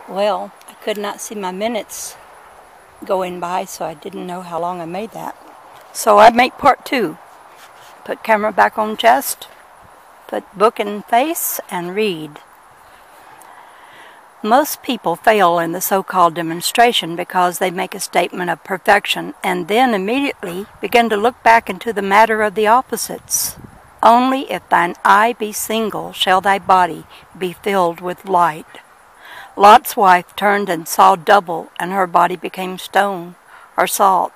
Well, I could not see my minutes going by, so I didn't know how long I made that. So I make part 2. Put camera back on chest, put book in face, and read. Most people fail in the so-called demonstration because they make a statement of perfection and then immediately begin to look back into the matter of the opposites. Only if thine eye be single shall thy body be filled with light. Lot's wife turned and saw double, and her body became stone, or salt.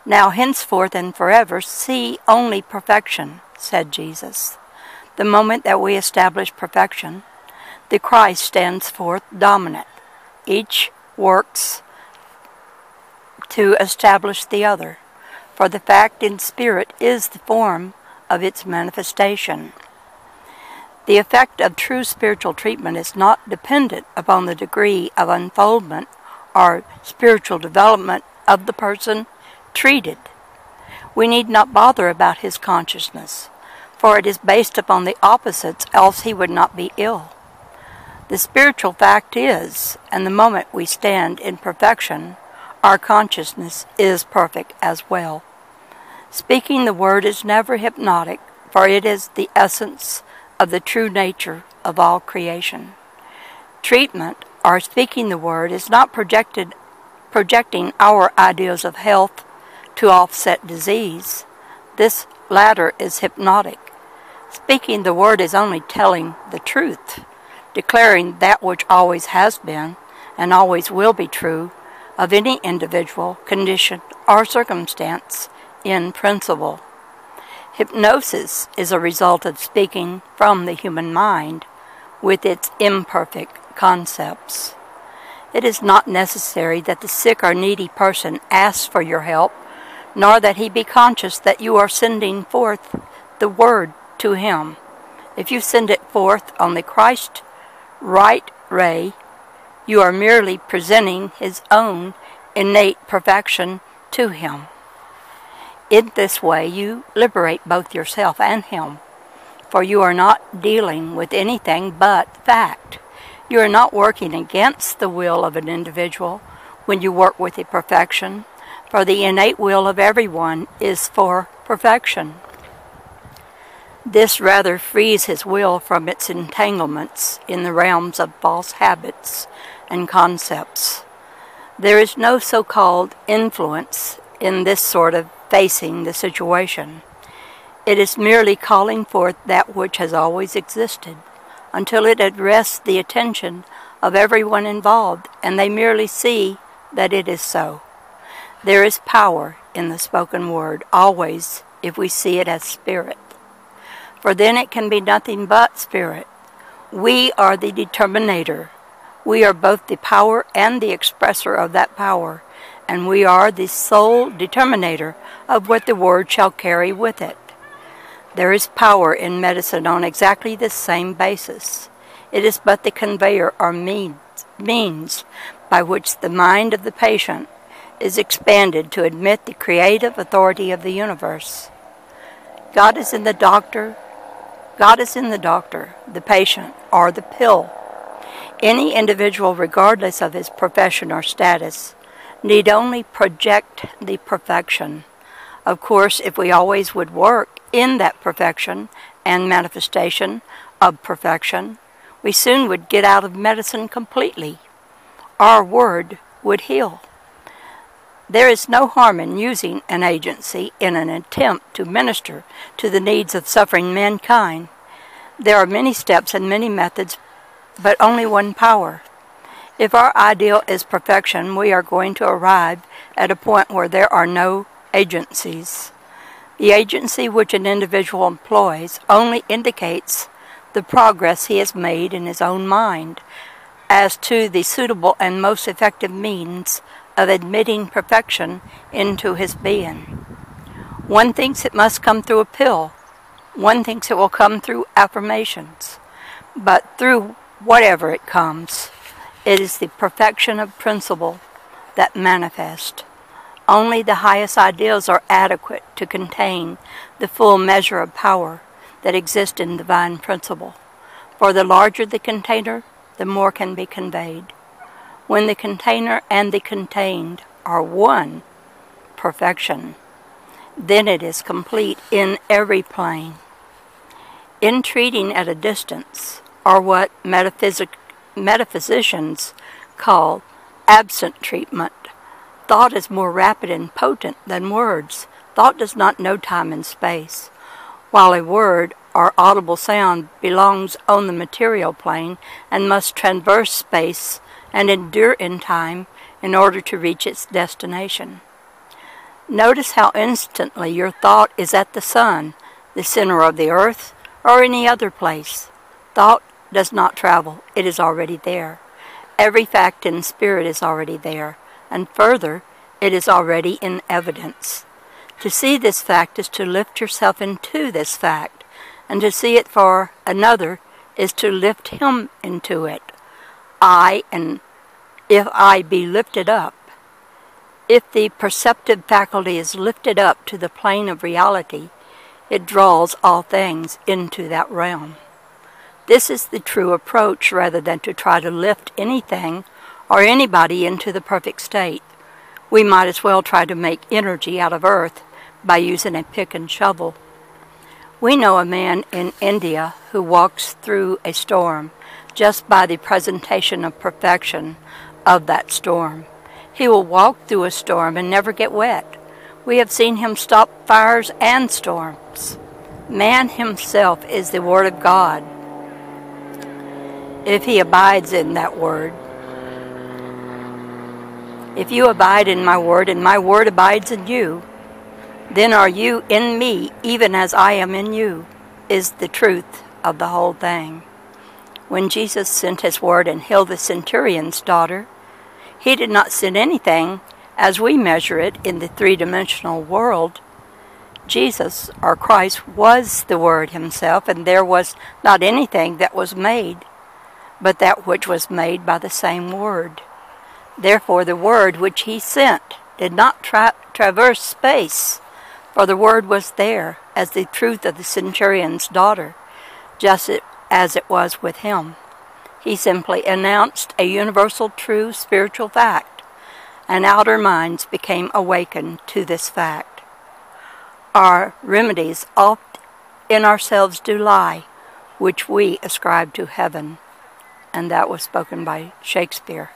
Now henceforth and forever see only perfection, said Jesus. The moment that we establish perfection, the Christ stands forth dominant. Each works to establish the other, for the fact in spirit is the form of its manifestation. The effect of true spiritual treatment is not dependent upon the degree of unfoldment or spiritual development of the person treated. We need not bother about his consciousness, for it is based upon the opposites, else he would not be ill. The spiritual fact is, and the moment we stand in perfection, our consciousness is perfect as well. Speaking the word is never hypnotic, for it is the essence of the true nature of all creation. Treatment, or speaking the word, is not projecting our ideas of health to offset disease. This latter is hypnotic. Speaking the word is only telling the truth, declaring that which always has been and always will be true of any individual, condition, or circumstance in principle. Hypnosis is a result of speaking from the human mind with its imperfect concepts. It is not necessary that the sick or needy person asks for your help, nor that he be conscious that you are sending forth the word to him. If you send it forth on the Christ right ray, you are merely presenting his own innate perfection to him. In this way you liberate both yourself and him, for you are not dealing with anything but fact. You are not working against the will of an individual when you work with the perfection, for the innate will of everyone is for perfection. This rather frees his will from its entanglements in the realms of false habits and concepts. There is no so-called influence in this sort of facing the situation. It is merely calling forth that which has always existed, until it arrests the attention of everyone involved, and they merely see that it is so. There is power in the spoken word, always, if we see it as spirit. For then it can be nothing but spirit. We are the determinator. We are both the power and the expressor of that power, and we are the sole determinator of what the word shall carry with it. There is power in medicine on exactly the same basis. It is but the conveyor or means by which the mind of the patient is expanded to admit the creative authority of the universe. God is in the doctor, the patient, or the pill. Any individual, regardless of his profession or status, need only project the perfection. Of course, if we always would work in that perfection and manifestation of perfection, we soon would get out of medicine completely. Our word would heal. There is no harm in using an agency in an attempt to minister to the needs of suffering mankind. There are many steps and many methods, but only one power. If our ideal is perfection, we are going to arrive at a point where there are no agencies. The agency which an individual employs only indicates the progress he has made in his own mind as to the suitable and most effective means of admitting perfection into his being. One thinks it must come through a pill. One thinks it will come through affirmations. But through whatever it comes, it is the perfection of principle that manifests. Only the highest ideals are adequate to contain the full measure of power that exists in divine principle. For the larger the container, the more can be conveyed. when the container and the contained are one perfection, then it is complete in every plane. In treating at a distance, or what metaphysicians call absent treatment, thought is more rapid and potent than words. Thought does not know time and space, while a word or audible sound belongs on the material plane and must traverse space and endure in time in order to reach its destination. Notice how instantly your thought is at the sun, the center of the earth, or any other place. Thought does not travel, it is already there. Every fact in spirit is already there, and further, it is already in evidence. To see this fact is to lift yourself into this fact, and to see it for another is to lift him into it. And if I be lifted up, if the perceptive faculty is lifted up to the plane of reality, it draws all things into that realm. This is the true approach rather than to try to lift anything or anybody into the perfect state. We might as well try to make energy out of earth by using a pick and shovel. We know a man in India who walks through a storm just by the presentation of perfection of that storm. He will walk through a storm and never get wet. We have seen him stop fires and storms. Man himself is the Word of God. If he abides in that Word, if you abide in my Word and my Word abides in you, then are you in me even as I am in you, is the truth of the whole thing. When Jesus sent his word and healed the centurion's daughter, he did not send anything as we measure it in the three-dimensional world. Jesus, or Christ, was the Word himself, and there was not anything that was made, but that which was made by the same Word. Therefore the Word which he sent did not traverse space, for the Word was there as the truth of the centurion's daughter, just as it was with him. He simply announced a universal true spiritual fact, and outer minds became awakened to this fact. Our remedies oft in ourselves do lie, which we ascribe to heaven. And that was spoken by Shakespeare.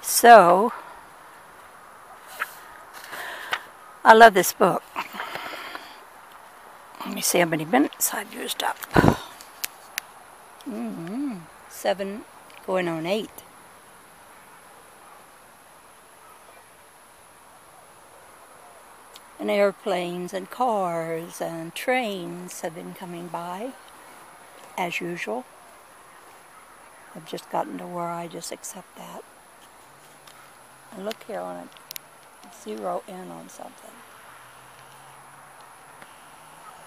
So, I love this book. Let me see how many minutes I've used up. 7 going on 8. And airplanes and cars and trains have been coming by, as usual. I've just gotten to where I just accept that. And look here on it. Zero in on something.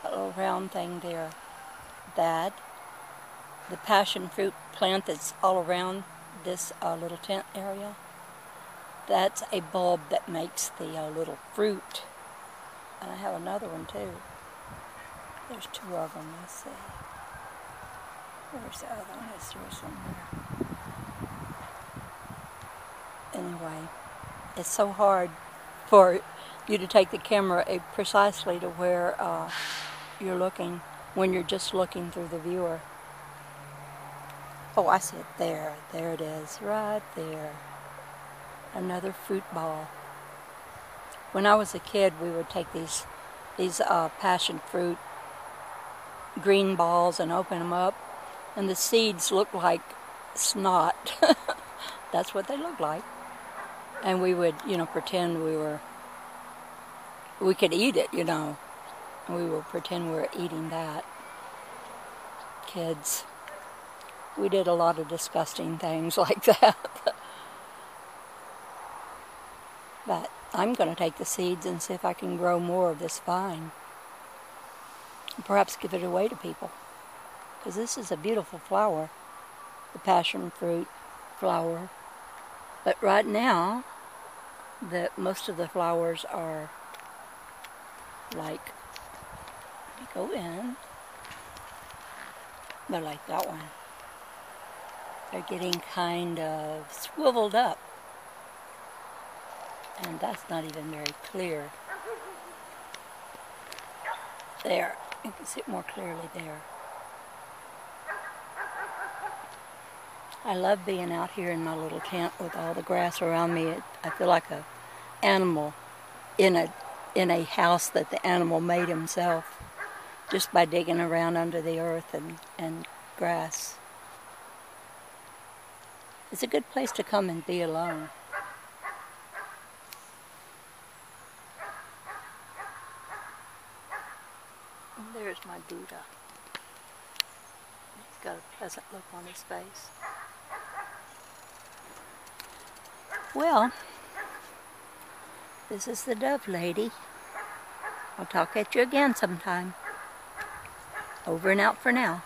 That little round thing there. That. The passion fruit plant that's all around this little tent area. That's a bulb that makes the little fruit. And I have another one too. There's 2 of them. Let's see. Where's the other one? It's here somewhere. Anyway, it's so hard for you to take the camera precisely to where you're looking when you're just looking through the viewer. Oh, I see it there. There it is, right there. Another fruit ball. When I was a kid, we would take these passion fruit green balls and open them up, and the seeds looked like snot. That's what they looked like. And we would, pretend we could eat it, and we would pretend we were eating that. Kids. We did a lot of disgusting things like that. But I'm going to take the seeds and see if I can grow more of this vine. And perhaps give it away to people. Because this is a beautiful flower. The passion fruit flower. But right now, most of the flowers are like, let me go in. They're like that one. They're getting kind of swiveled up. And that's not even very clear. There, you can see it more clearly there. I love being out here in my little tent with all the grass around me. I feel like an animal in a house that the animal made himself just by digging around under the earth and grass. It's a good place to come and be alone. And there's my Buddha. He's got a pleasant look on his face. Well, this is the dove lady. I'll talk at you again sometime. Over and out for now.